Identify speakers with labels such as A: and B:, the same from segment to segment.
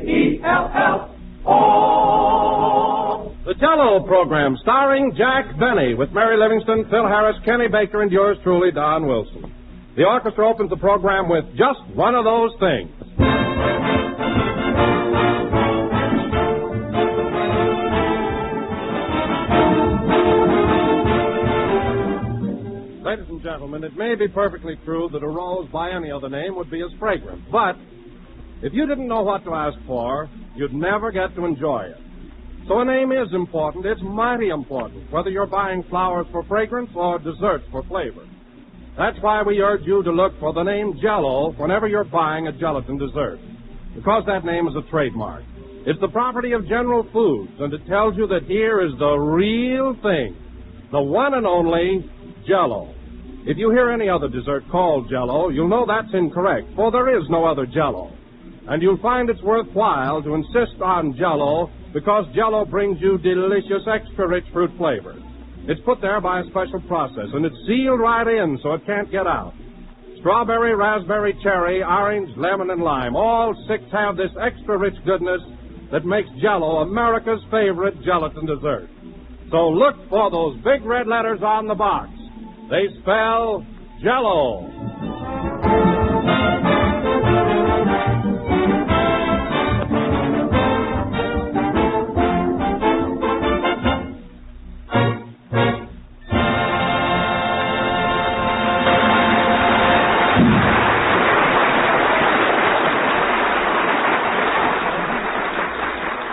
A: J-E-L-L-O.
B: The Jello program, starring Jack Benny, with Mary Livingston, Phil Harris, Kenny Baker, and yours truly, Don Wilson. The orchestra opens the program with Just One of Those Things. Ladies and gentlemen, it may be perfectly true that a rose by any other name would be as fragrant, but if you didn't know what to ask for, you'd never get to enjoy it. So a name is important. It's mighty important, whether you're buying flowers for fragrance or desserts for flavor. That's why we urge you to look for the name Jello whenever you're buying a gelatin dessert, because that name is a trademark. It's the property of General Foods, and it tells you that here is the real thing, the one and only Jello. If you hear any other dessert called Jello, you'll know that's incorrect, for there is no other Jello. And you'll find it's worthwhile to insist on Jello because Jello brings you delicious, extra-rich fruit flavor. It's put there by a special process, and it's sealed right in so it can't get out. Strawberry, raspberry, cherry, orange, lemon, and lime, all six have this extra-rich goodness that makes Jello America's favorite gelatin dessert. So look for those big red letters on the box. They spell Jello.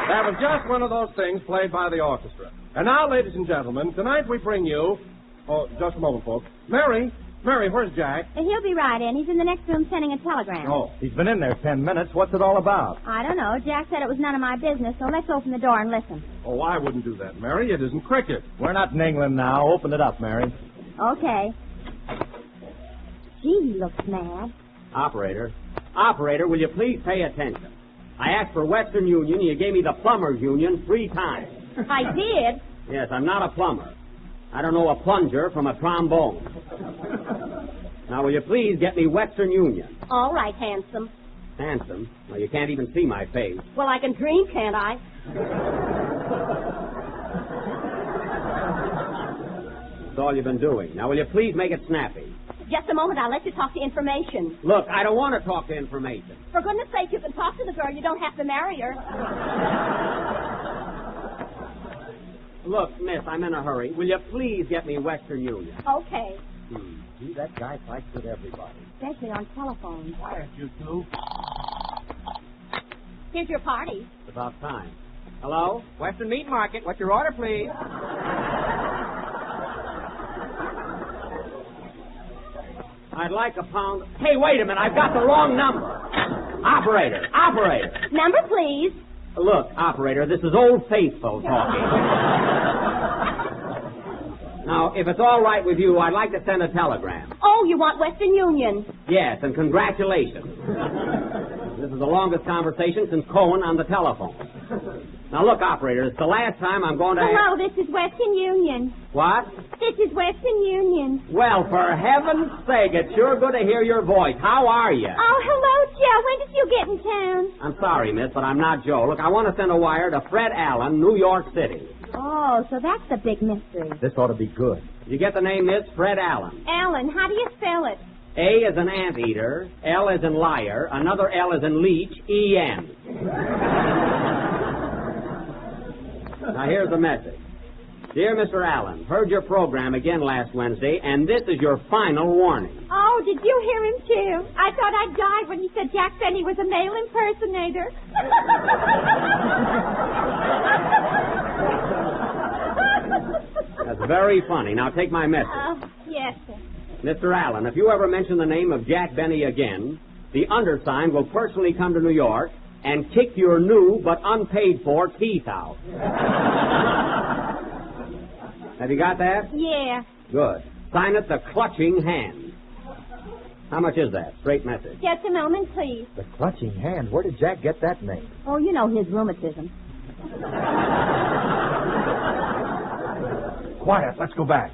B: That was just one of those things played by the orchestra. And now, ladies and gentlemen, tonight we bring you... Oh, just a moment, folks. Mary, where's Jack?
C: He'll be right in. He's in the next room sending a telegram.
D: Oh, he's been in there 10 minutes. What's it all about?
C: I don't know. Jack said it was none of my business, so let's open the door and listen.
B: Oh, I wouldn't do that, Mary. It isn't cricket.
D: We're not in England now. Open it up, Mary.
C: Okay. Gee, he looks mad.
E: Operator, will you please pay attention? I asked for Western Union. You gave me the Plumbers Union 3 times.
C: I did?
E: Yes, I'm not a plumber. I don't know a plunger from a trombone. Now, will you please get me Western Union?
C: All right, handsome.
E: Handsome? Well, you can't even see my face.
C: Well, I can dream, can't I?
E: That's all you've been doing. Now, will you please make it snappy?
C: Just a moment. I'll let you talk to information.
E: Look, I don't want to talk to information.
C: For goodness sake, you can talk to the girl. You don't have to marry her.
E: Look, miss, I'm in a hurry. Will you please get me Western Union?
C: Okay.
D: Gee, that guy fights with everybody.
C: Especially on telephones.
D: Quiet, you two.
C: Here's your party.
E: It's about time. Hello? Western Meat Market. What's your order, please? I'd like a pound... Hey, wait a minute. I've got the wrong number. Operator.
C: Number, please.
E: Look, operator, this is Old Faithful talking. Now, if it's all right with you, I'd like to send a telegram.
C: Oh, you want Western Union?
E: Yes, and congratulations. This is the longest conversation since Cohen on the telephone. Now, look, operator, it's the last time I'm going to...
C: Hello, this is Western Union.
E: What?
C: This is Western Union.
E: Well, for heaven's sake, it's sure good to hear your voice. How are you?
C: Oh, hello, Joe. When did you get in town?
E: I'm sorry, miss, but I'm not Joe. Look, I want to send a wire to Fred Allen, New York City.
C: Oh, so that's the big mystery.
D: This ought to be good.
E: You get the name, miss? Fred Allen.
C: Allen, how do you spell it?
E: A as in anteater, L as in liar, another L as in leech, E-N. Now, here's the message. Dear Mr. Allen, heard your program again last Wednesday, and this is your final warning.
C: Oh, did you hear him, too? I thought I'd die when he said Jack Benny was a male impersonator.
E: That's very funny. Now, take my message.
C: Yes, sir.
E: Mr. Allen, if you ever mention the name of Jack Benny again, the undersigned will personally come to New York and kick your new but unpaid for teeth out. Have you got that?
C: Yeah.
E: Good. Sign it the Clutching Hand. How much is that? Straight message.
C: Just a moment, please.
D: The Clutching Hand? Where did Jack get that name?
C: Oh, you know his rheumatism.
D: Quiet. Let's go back.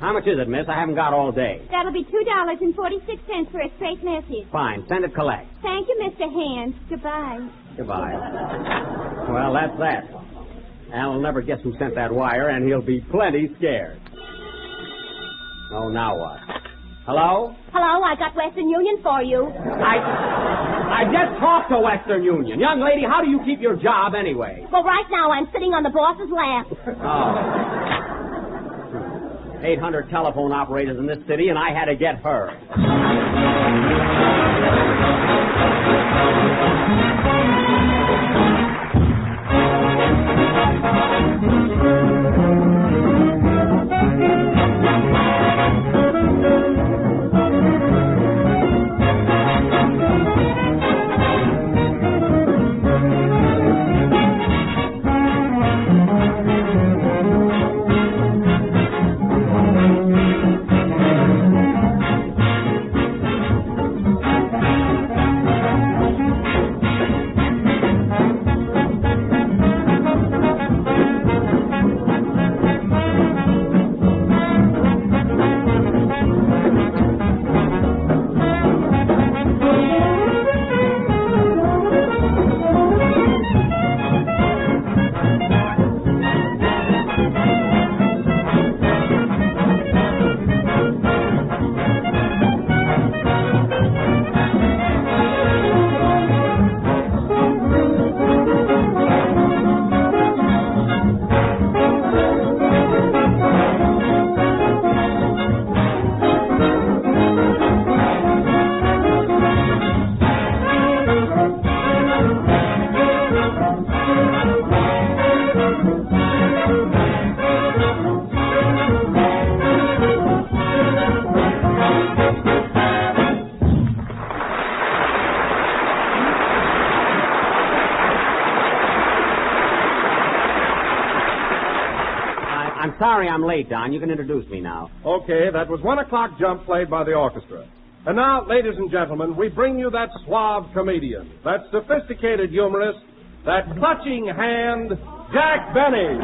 E: How much is it, miss? I haven't got all day.
C: That'll be $2.46 for a straight message.
E: Fine. Send it collect.
C: Thank you, Mr. Hand. Goodbye.
E: Goodbye. Well, that's that. Al will never guess who sent that wire, and he'll be plenty scared. Oh, now what? Hello?
C: Hello, I got Western Union for you.
E: I just talked to Western Union. Young lady, how do you keep your job anyway?
C: Well, right now I'm sitting on the boss's lap.
E: Oh. 800 telephone operators in this city, and I had to get her. Sorry I'm late, Don. You can introduce me now.
B: Okay, that was 1 o'clock jump played by the orchestra. And now, ladies and gentlemen, we bring you that suave comedian, that sophisticated humorist, that clutching hand, Jack Benny.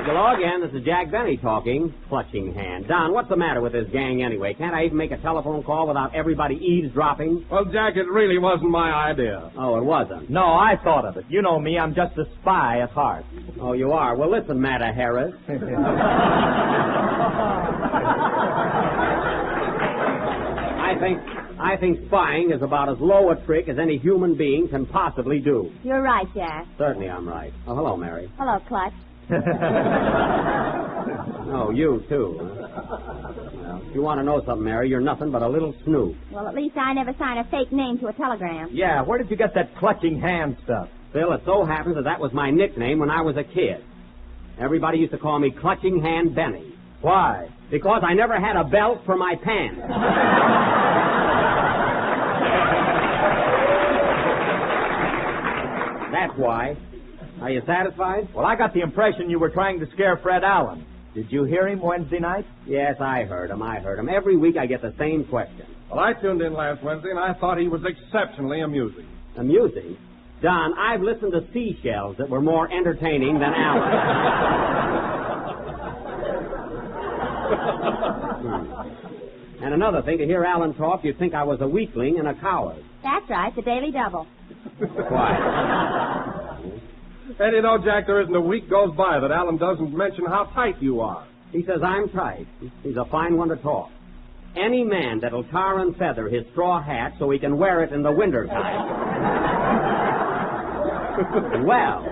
E: Hello again. This is Jack Benny talking. Clutching hand. Don, what's the matter with this gang anyway? Can't I even make a telephone call without everybody eavesdropping?
B: Well, Jack, it really wasn't my idea.
E: Oh, it wasn't?
D: No, I thought of it. You know me, I'm just a spy at heart.
E: Oh, you are? Well, listen, Matta Harris. I think spying is about as low a trick as any human being can possibly do.
C: You're right, Jack.
E: Certainly I'm right. Oh, hello, Mary.
C: Hello, Clutch.
E: Oh, you, too. Well, if you want to know something, Mary, you're nothing but a little snoop.
C: Well, at least I never sign a fake name to a telegram.
D: Yeah, where did you get that clutching hand stuff?
E: Phil, it so happens that was my nickname when I was a kid. Everybody used to call me Clutching Hand Benny.
D: Why?
E: Because I never had a belt for my pants. That's why. Are you satisfied?
D: Well, I got the impression you were trying to scare Fred Allen. Did you hear him Wednesday night?
E: Yes, I heard him. Every week I get the same question.
B: Well, I tuned in last Wednesday, and I thought he was exceptionally amusing.
E: Amusing? Don, I've listened to seashells that were more entertaining than Allen. And another thing, to hear Allen talk, you'd think I was a weakling and a coward.
C: That's right, the Daily Double.
E: Why?
B: And you know, Jack, there isn't a week goes by that Alan doesn't mention how tight you are.
E: He says I'm tight. He's a fine one to talk. Any man that'll tar and feather his straw hat so he can wear it in the wintertime. Well.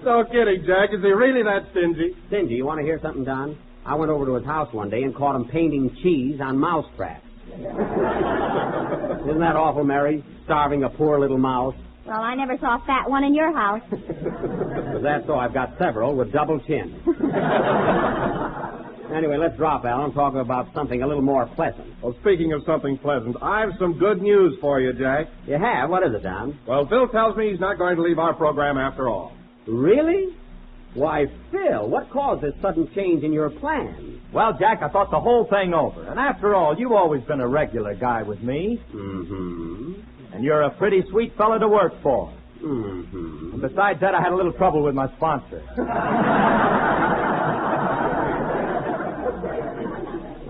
B: No kidding, Jack. Is he really that stingy?
E: Stingy? You want to hear something, Don? I went over to his house one day and caught him painting cheese on mouse traps. Isn't that awful, Mary? Starving a poor little mouse.
C: Well, I never saw a fat one in your house.
E: Is that so? I've got several with double chins. Anyway, let's drop, Al, and talk about something a little more pleasant.
B: Well, speaking of something pleasant, I've some good news for you, Jack.
E: You have? What is it, Don?
B: Well, Phil tells me he's not going to leave our program after all.
E: Really? Why, Phil, what caused this sudden change in your plans?
D: Well, Jack, I thought the whole thing over. And after all, you've always been a regular guy with me.
E: Mm-hmm.
D: And you're a pretty sweet fellow to work for.
E: Mm-hmm.
D: And besides that, I had a little trouble with my sponsor.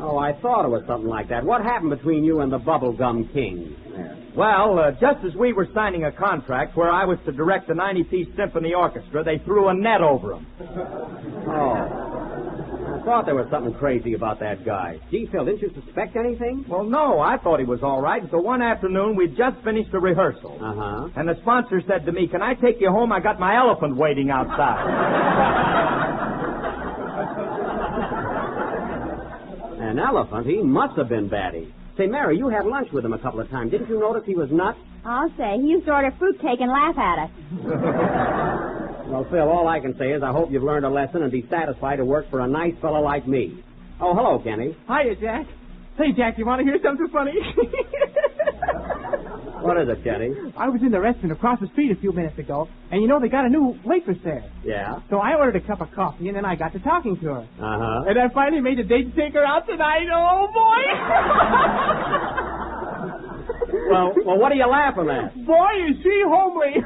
E: Oh, I thought it was something like that. What happened between you and the Bubblegum King? There.
D: Well, just as we were signing a contract where I was to direct the 90-piece symphony orchestra, they threw a net over him.
E: Oh. I thought there was something crazy about that guy. Gee, Phil, didn't you suspect anything?
D: Well, no, I thought he was all right. So one afternoon, we'd just finished a rehearsal.
E: Uh-huh.
D: And the sponsor said to me, "Can I take you home? I got my elephant waiting outside."
E: An elephant? He must have been batty. Say, Mary, you had lunch with him a couple of times. Didn't you notice he was nuts?
C: I'll say. He used to order fruitcake and laugh at us.
E: Well, Phil, all I can say is I hope you've learned a lesson and be satisfied to work for a nice fellow like me. Oh, hello, Kenny.
A: Hiya, Jack. Hey, Jack, you want to hear something funny?
E: What is it, Kenny?
A: I was in the restaurant across the street a few minutes ago, and you know they got a new waitress there.
E: Yeah?
A: So I ordered a cup of coffee, and then I got to talking to her.
E: Uh-huh.
A: And I finally made a date to take her out tonight. Oh, boy!
E: Well, what are you laughing at?
A: Boy, is she homely!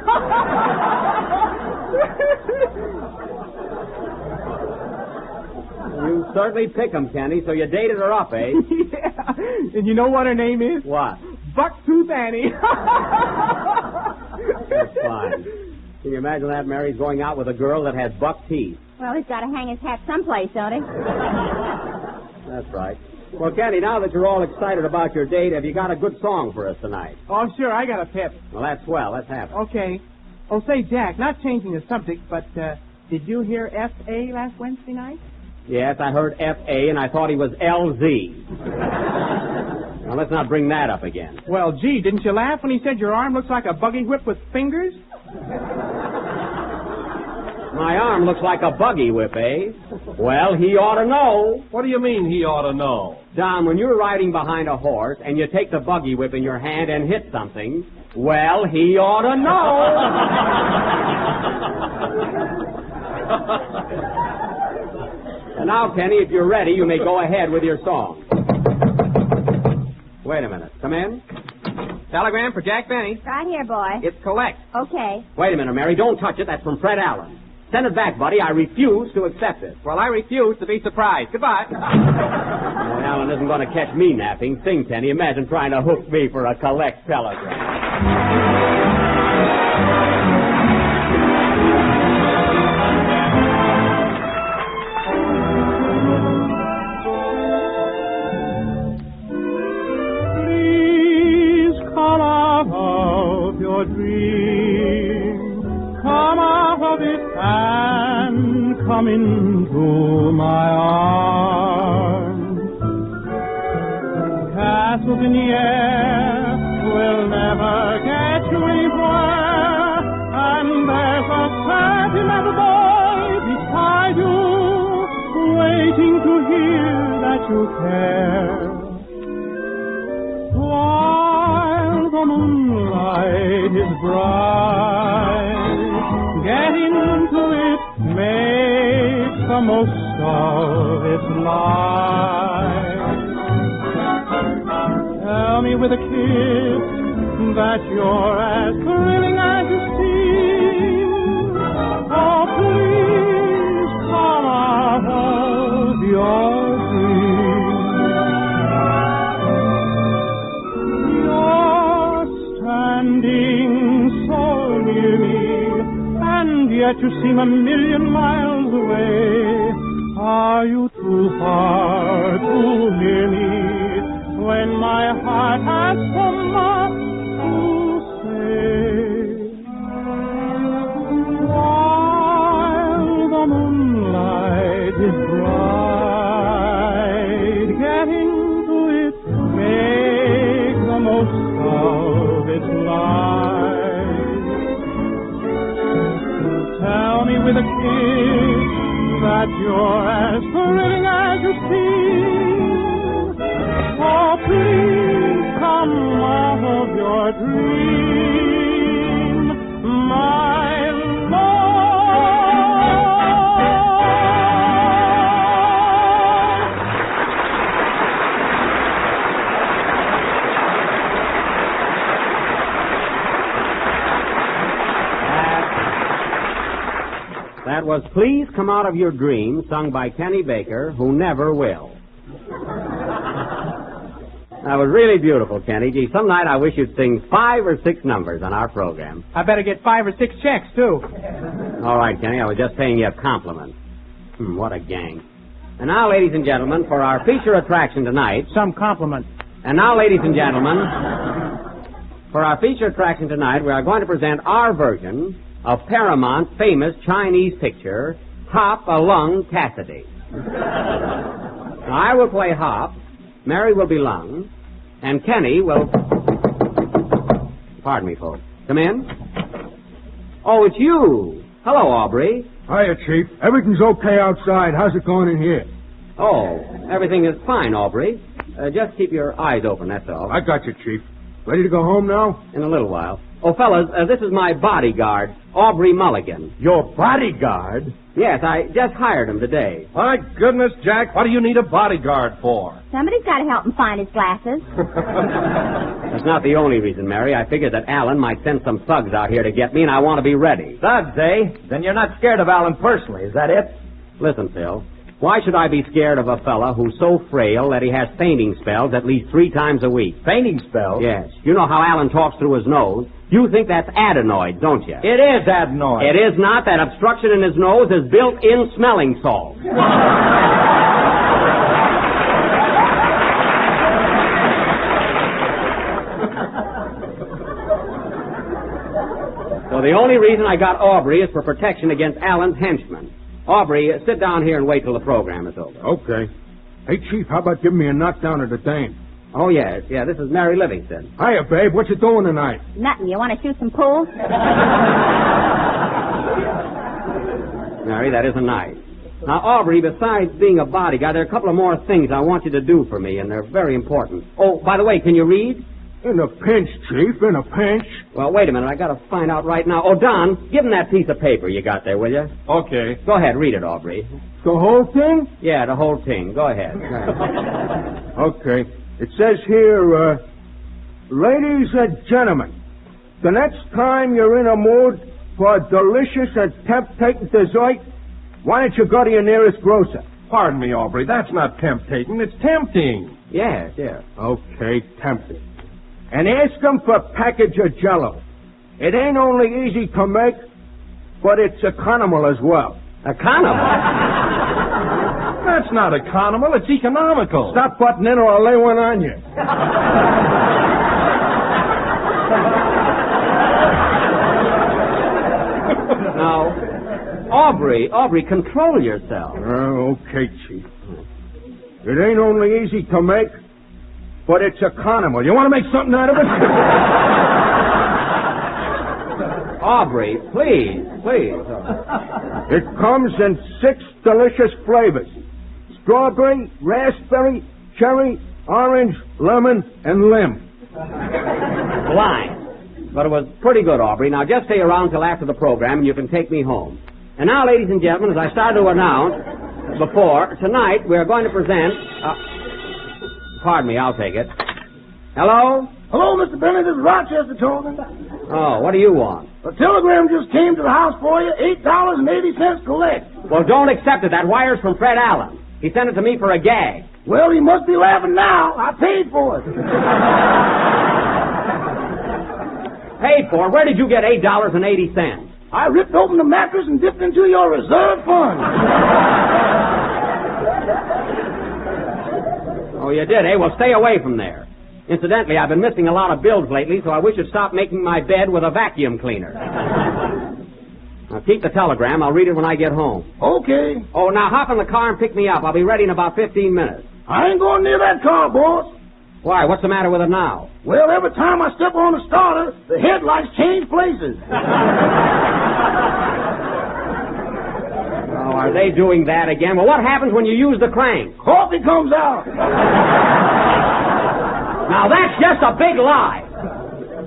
E: You certainly pick 'em, Kenny, so you dated her up, eh?
A: Yeah. And you know what her name is?
E: What?
A: Bucktooth Annie.
E: That's fine. Can you imagine that? Mary's going out with a girl that has buck teeth.
C: Well, he's got to hang his hat someplace, don't he?
E: That's right. Well, Kenny, now that you're all excited about your date, have you got a good song for us tonight?
A: Oh, sure, I got a pip.
E: Well, that's swell. Let's have it.
A: Okay. Oh, say, Jack, not changing the subject, but did you hear F.A. last Wednesday night?
E: Yes, I heard F.A., and I thought he was L.Z. Now, let's not bring that up again.
A: Well, gee, didn't you laugh when he said your arm looks like a buggy whip with fingers?
E: My arm looks like a buggy whip, eh? Well, he ought to know.
B: What do you mean he ought to know?
E: Don, when you're riding behind a horse and you take the buggy whip in your hand and hit something, well, he ought to know. And now, Kenny, if you're ready, you may go ahead with your song. Wait a minute. Come in.
A: Telegram for Jack Benny.
C: Right here, boy.
A: It's collect.
C: Okay.
E: Wait a minute, Mary. Don't touch it. That's from Fred Allen. Send it back, buddy. I refuse to accept it.
A: Well, I refuse to be surprised. Goodbye.
E: Well, Allen isn't going to catch me napping. Sing, Kenny. Imagine trying to hook me for a collect telegram.
F: Come into my arms. Castles in the air will never get you anywhere, and there's a sentimental boy beside you, waiting to hear that you care. While the moonlight is bright, get into it, make the most of its life. Tell me with a kiss that you're as thrilling as you seem. Oh, please come out of your dream. You're standing so near me, and yet you seem a million miles away. Are you too far to hear me when my heart has so much to say? While the moonlight is bright, get into it, make the most of its light. Tell me with a kiss that you're as thrilling as you seem. Oh, please come out of your dream, my love.
E: That was Please Come Out of Your Dream, sung by Kenny Baker, who never will. That was really beautiful, Kenny. Gee, some night I wish you'd sing 5 or 6 numbers on our program.
A: I better get 5 or 6 checks, too.
E: All right, Kenny, I was just paying you a compliment. What a gang. And now, ladies and gentlemen, for our feature attraction tonight...
A: Some compliment.
E: And now, ladies and gentlemen, for our feature attraction tonight, we are going to present our version of Paramount's famous Chinese picture, Hop Along Cassidy. Now, I will play Hop, Mary will be Lung, and Kenny will... Pardon me, folks. Come in. Oh, it's you. Hello, Aubrey.
G: Hiya, Chief. Everything's okay outside. How's it going in here?
E: Oh, everything is fine, Aubrey. Just keep your eyes open, that's all.
G: I got you, Chief. Ready to go home now?
E: In a little while. Oh, fellas, this is my bodyguard, Aubrey Mulligan.
G: Your bodyguard?
E: Yes, I just hired him today.
B: My goodness, Jack, what do you need a bodyguard for?
C: Somebody's got to help him find his glasses.
E: That's not the only reason, Mary. I figured that Alan might send some thugs out here to get me, and I want to be ready.
D: Thugs, eh? Then you're not scared of Alan personally, is that it?
E: Listen, Phil. Why should I be scared of a fella who's so frail that he has fainting spells at least 3 times a week?
D: Fainting spells?
E: Yes. You know how Alan talks through his nose? You think that's adenoid, don't you?
D: It is adenoid.
E: It is not. That obstruction in his nose is built-in smelling salt. So the only reason I got Aubrey is for protection against Alan's henchmen. Aubrey, sit down here and wait till the program is over.
G: Okay. Hey, Chief, how about giving me a knockdown at the dame?
E: Oh, yes. Yeah, this is Mary Livingston.
G: Hiya, babe. What you doing tonight?
C: Nothing. You want to shoot some pool?
E: Mary, that isn't nice. Now, Aubrey, besides being a bodyguard, there are a couple of more things I want you to do for me, and they're very important. Oh, by the way, can you read?
G: In a pinch, Chief, in a pinch.
E: Well, wait a minute. I got to find out right now. Oh, Don, give him that piece of paper you got there, will you?
B: Okay.
E: Go ahead, read it, Aubrey.
G: The whole thing?
E: Yeah, the whole thing. Go ahead.
G: Okay. It says here, ladies and gentlemen, the next time you're in a mood for a delicious and tempting dessert, why don't you go to your nearest grocer?
B: Pardon me, Aubrey. That's not temptating. It's tempting.
E: Yes, yes.
G: Okay, tempting. And ask them for a package of Jello. It ain't only easy to make, but it's economical as well.
E: Economical?
B: That's not economical. It's economical.
G: Stop butting in or I'll lay one on you.
E: Now, Aubrey, control yourself.
G: Okay, Chief. It ain't only easy to make, but it's economical. You want to make something out of it?
E: Aubrey, please.
G: It comes in 6 delicious flavors. Strawberry, raspberry, cherry, orange, lemon, and limb.
E: Blind. But it was pretty good, Aubrey. Now, just stay around till after the program, and you can take me home. And now, ladies and gentlemen, as I started to announce before, tonight we're going to present... Pardon me, I'll take it. Hello?
H: Hello, Mr. Benny. This is Rochester talking.
E: Oh, what do you want?
H: A telegram just came to the house for you. $8.80 collect.
E: Well, don't accept it. That wire's from Fred Allen. He sent it to me for a gag.
H: Well, he must be laughing now. I paid for it.
E: Paid for? Where did you get $8.80?
H: I ripped open the mattress and dipped into your reserve fund.
E: Oh, you did, eh? Well, stay away from there. Incidentally, I've been missing a lot of bills lately, so I wish you'd stop making my bed with a vacuum cleaner. Now, keep the telegram. I'll read it when I get home.
H: Okay.
E: Oh, now hop in the car and pick me up. I'll be ready in about 15 minutes.
H: I ain't going near that car, boss.
E: Why? What's the matter with it now?
H: Well, every time I step on the starter, the headlights change places.
E: Oh, are they doing that again? Well, what happens when you use the crank?
H: Coffee comes out.
E: Now, that's just a big lie.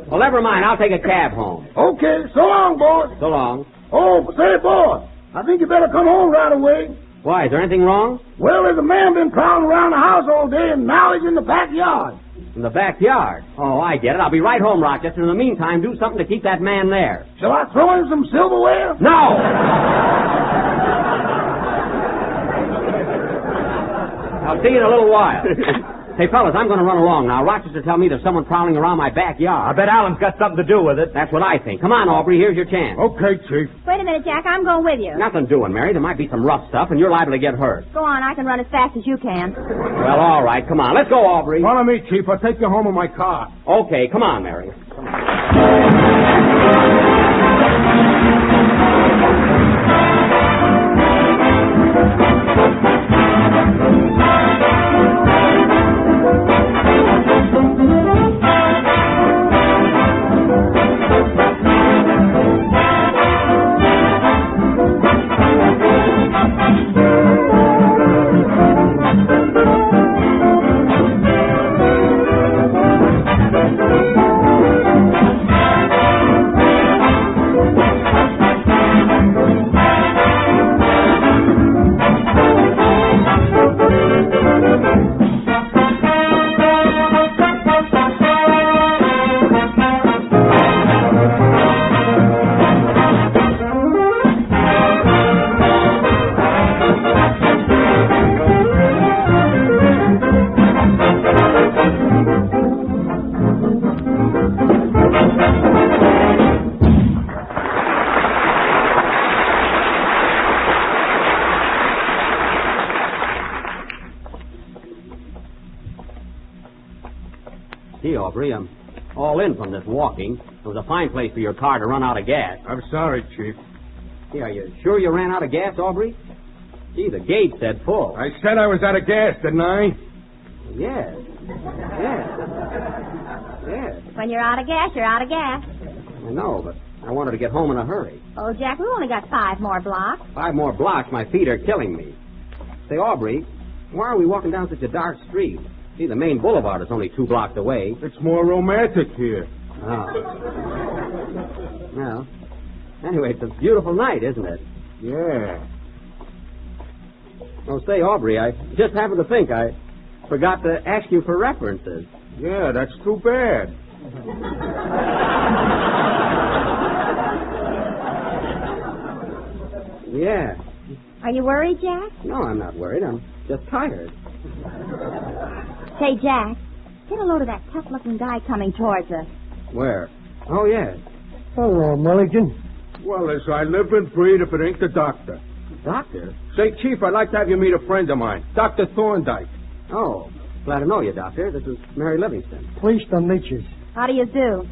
E: Well, never mind. I'll take a cab home.
H: Okay. So long, boss.
E: So long.
H: Oh, say, boss, I think you better come home right away.
E: Why? Is there anything wrong?
H: Well, there's a man been prowling around the house all day, and now he's in the backyard.
E: In the backyard. Oh, I get it. I'll be right home, Rochester. In the meantime, do something to keep that man there.
H: Shall I throw in some silverware?
E: No! I'll see you in a little while. Hey, fellas, I'm going to run along now. Rochester tell me there's someone prowling around my backyard.
D: I bet Alan's got something to do with it.
E: That's what I think. Come on, Aubrey. Here's your chance.
G: Okay, Chief.
C: Wait a minute, Jack. I'm going with you.
E: Nothing doing, Mary. There might be some rough stuff, and you're liable to get hurt.
C: Go on. I can run as fast as you can.
E: Well, all right. Come on. Let's go, Aubrey.
G: Follow me, Chief. I'll take you home in my car.
E: Okay. Come on, Mary. Gee, Aubrey, I'm all in from this walking. It was a fine place for your car to run out of gas.
G: I'm sorry, Chief.
E: Gee, are you sure you ran out of gas, Aubrey? Gee, the gauge said full.
G: I said I was out of gas, didn't I?
E: Yes. Yes. Yes.
C: When you're out of gas, you're out of gas.
E: I know, but I wanted to get home in a hurry.
C: Oh, Jack, we've only got 5 more blocks.
E: 5 more blocks, my feet are killing me. Say, Aubrey, why are we walking down such a dark street? See, the main boulevard is only 2 blocks away.
G: It's more romantic here.
E: Oh. Well, anyway, it's a beautiful night, isn't it?
G: Yeah.
E: Oh, say, Aubrey, I just happened to think I forgot to ask you for references.
G: Yeah, that's too bad.
E: Yeah.
C: Are you worried, Jack?
E: No, I'm not worried. I'm just tired.
C: Say, Jack, get a load of that tough-looking guy coming towards us.
E: Where? Oh, yes.
F: Hello, Mulligan.
G: Well, as I live and breathe, if it ain't the doctor.
E: Doctor?
G: Say, Chief, I'd like to have you meet a friend of mine, Dr. Thorndyke.
E: Oh, glad to know you, Doctor. This is Mary Livingston.
F: Pleased to meet you.
C: How do you do?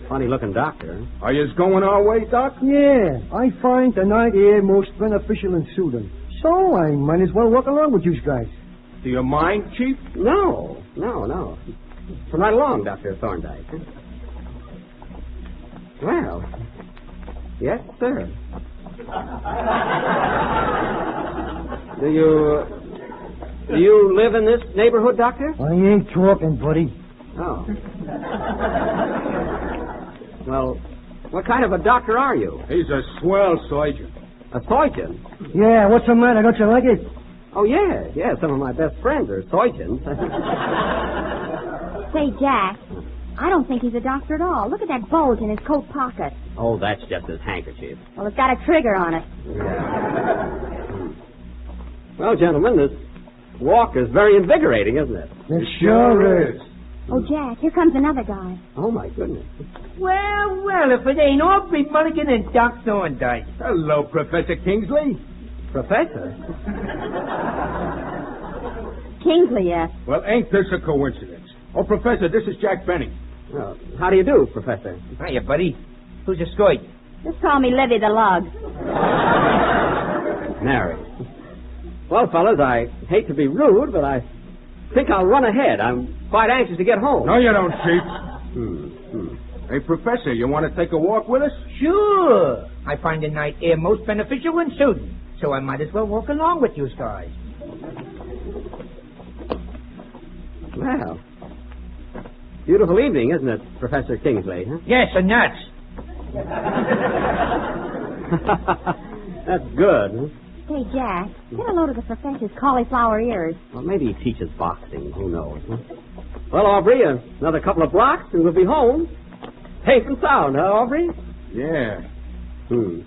E: Funny-looking doctor.
G: Are you going our way, Doc?
F: Yeah, I find the night air most beneficial and soothing. So I might as well walk along with you guys.
G: Do you mind, Chief?
E: No. Come right along, Dr. Thorndyke. Well, yes, sir. Do you live in this neighborhood, Doctor?
F: I ain't talking, buddy.
E: Oh. Well, what kind of a doctor are you?
G: He's a swell surgeon.
E: A surgeon?
F: Yeah, what's the matter? Don't you like it?
E: Oh, yeah. Some of my best friends are surgeons.
C: Say, Jack, I don't think he's a doctor at all. Look at that bulge in his coat pocket.
E: Oh, that's just his handkerchief.
C: Well, it's got a trigger on it.
E: Yeah. Well, gentlemen, this walk is very invigorating, isn't it?
F: It sure is.
C: Oh, Jack, here comes another guy.
E: Oh, my goodness.
I: Well, if it ain't Aubrey Mulligan and Doc Thorndyke.
G: Hello, Professor Kingsley.
E: Professor?
C: Kingsley, yes.
G: Well, ain't this a coincidence? Oh, Professor, this is Jack Benny.
E: Well, how do you do, Professor?
I: Hiya, buddy. Who's your scout?
C: Just call me Livy the Lug.
E: Mary. Well, fellas, I hate to be rude, but I think I'll run ahead. I'm quite anxious to get home.
G: No, you don't, Chief. Hey, Professor, you want to take a walk with us?
I: Sure. I find the night air most beneficial and soothing, so I might as well walk along with you guys.
E: Well, beautiful evening, isn't it, Professor Kingsley? Huh?
I: Yes, and nuts.
E: That's good. Huh?
C: Say, Jack, get a load of the professor's cauliflower ears.
E: Well, maybe he teaches boxing. Who knows? Huh? Well, Aubrey, another couple of blocks and we'll be home. Safe and sound, huh, Aubrey?
G: Yeah. Do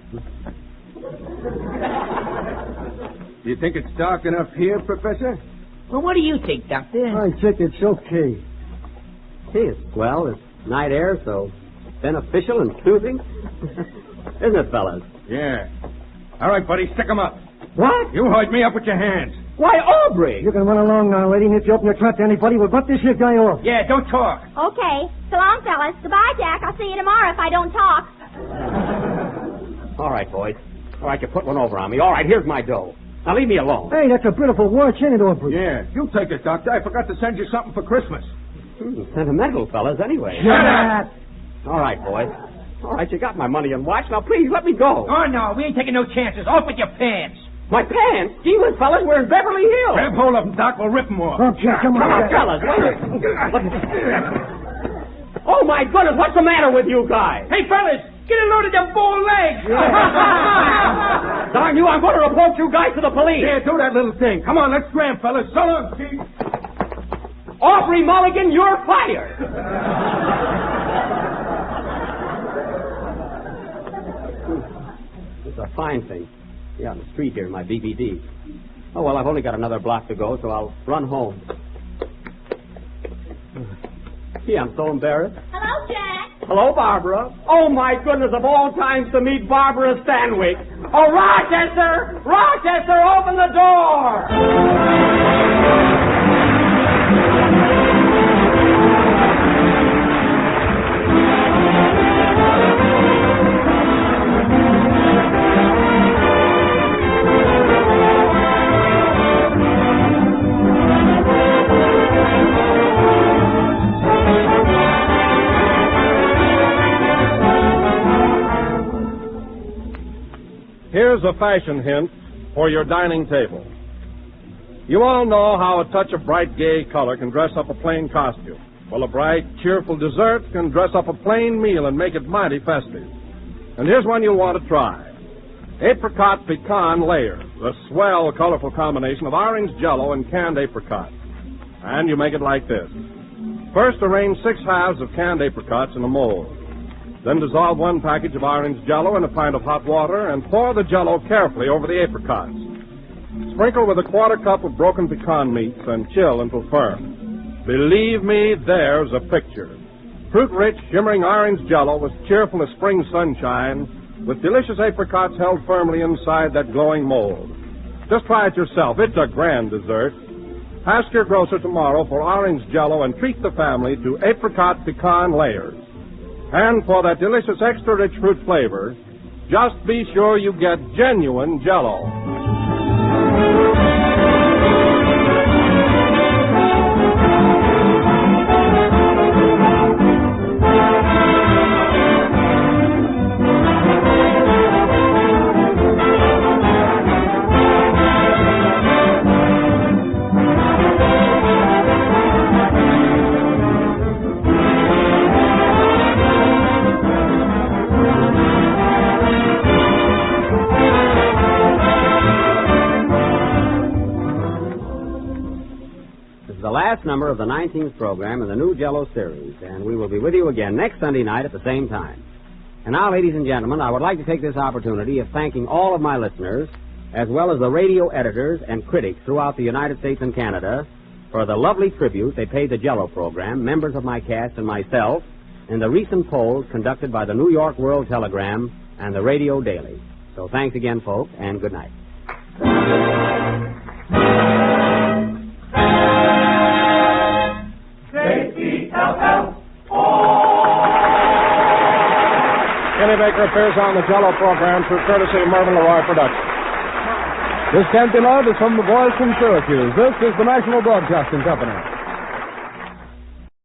G: you think it's dark enough here, Professor?
I: Well, what do you think, Doctor?
H: I think it's okay.
E: Gee, it's swell. It's night air, so beneficial and soothing. Isn't it, fellas?
G: Yeah. All right, buddy, stick 'em up.
E: What?
G: You hold me up with your hands.
E: Why, Aubrey!
H: You can run along now, lady, and if you open your trunk to anybody, we'll butt this here guy off.
I: Yeah, don't talk.
C: Okay. So long, fellas. Goodbye, Jack. I'll see you tomorrow if I don't talk.
E: All right, boys. All right, you put one over on me. All right, here's my dough. Now leave me alone.
H: Hey, that's a beautiful watch, ain't it, Aubrey?
G: Yeah, you take it, Doctor. I forgot to send you something for Christmas.
E: Sentimental, fellas, anyway.
H: Shut up!
E: All right, boys. All right, you got my money and watch. Now, please, let me go.
I: Oh, no, we ain't taking no chances. Off with your pants.
E: My pants? Gee whiz, fellas, we're in Beverly Hills.
G: Grab hold of them, Doc. We'll rip them off.
H: Oh, Jack, come
E: Come on,
H: on.
E: fellas. Oh, my goodness, what's the matter with you guys?
I: Hey, fellas, get a load of them bull legs.
E: Darn you, I'm going to report you guys to the police.
G: Yeah, do that little thing. Come on, let's scram, fellas. So long, Chief.
E: Aubrey Mulligan, you're fired. It's a fine thing. Yeah, on the street here in my BBD. Oh, well, I've only got another block to go, so I'll run home. Gee, I'm so embarrassed.
C: Hello, Jack.
E: Hello, Barbara. Oh, my goodness, of all times to meet Barbara Stanwyck. Oh, Rochester! Rochester, open the door!
B: Here's a fashion hint for your dining table. You all know how a touch of bright, gay color can dress up a plain costume. Well, a bright, cheerful dessert can dress up a plain meal and make it mighty festive. And here's one you'll want to try. Apricot pecan layers, a swell, colorful combination of orange Jello and canned apricot. And you make it like this. First, arrange 6 halves of canned apricots in a mold. Then dissolve 1 package of orange Jello in a pint of hot water and pour the Jello carefully over the apricots. Sprinkle with a 1/4 cup of broken pecan meats and chill until firm. Believe me, there's a picture. Fruit-rich, shimmering orange Jello with cheerful as spring sunshine, with delicious apricots held firmly inside that glowing mold. Just try it yourself. It's a grand dessert. Ask your grocer tomorrow for orange Jello and treat the family to apricot pecan layers. And for that delicious extra-rich fruit flavor, just be sure you get genuine Jello.
E: Number of the 19th program in the new Jello series, and we will be with you again next Sunday night at the same time. And now, ladies and gentlemen, I would like to take this opportunity of thanking all of my listeners, as well as the radio editors and critics throughout the United States and Canada, for the lovely tribute they paid the Jello program, members of my cast and myself, in the recent polls conducted by the New York World Telegram and the Radio Daily. So thanks again, folks, and good night.
B: Kenny Baker appears on the Jello program through courtesy of Mervyn LeRoy Productions.
J: This can't be loud. It's from the boys from Syracuse. This is the National Broadcasting Company.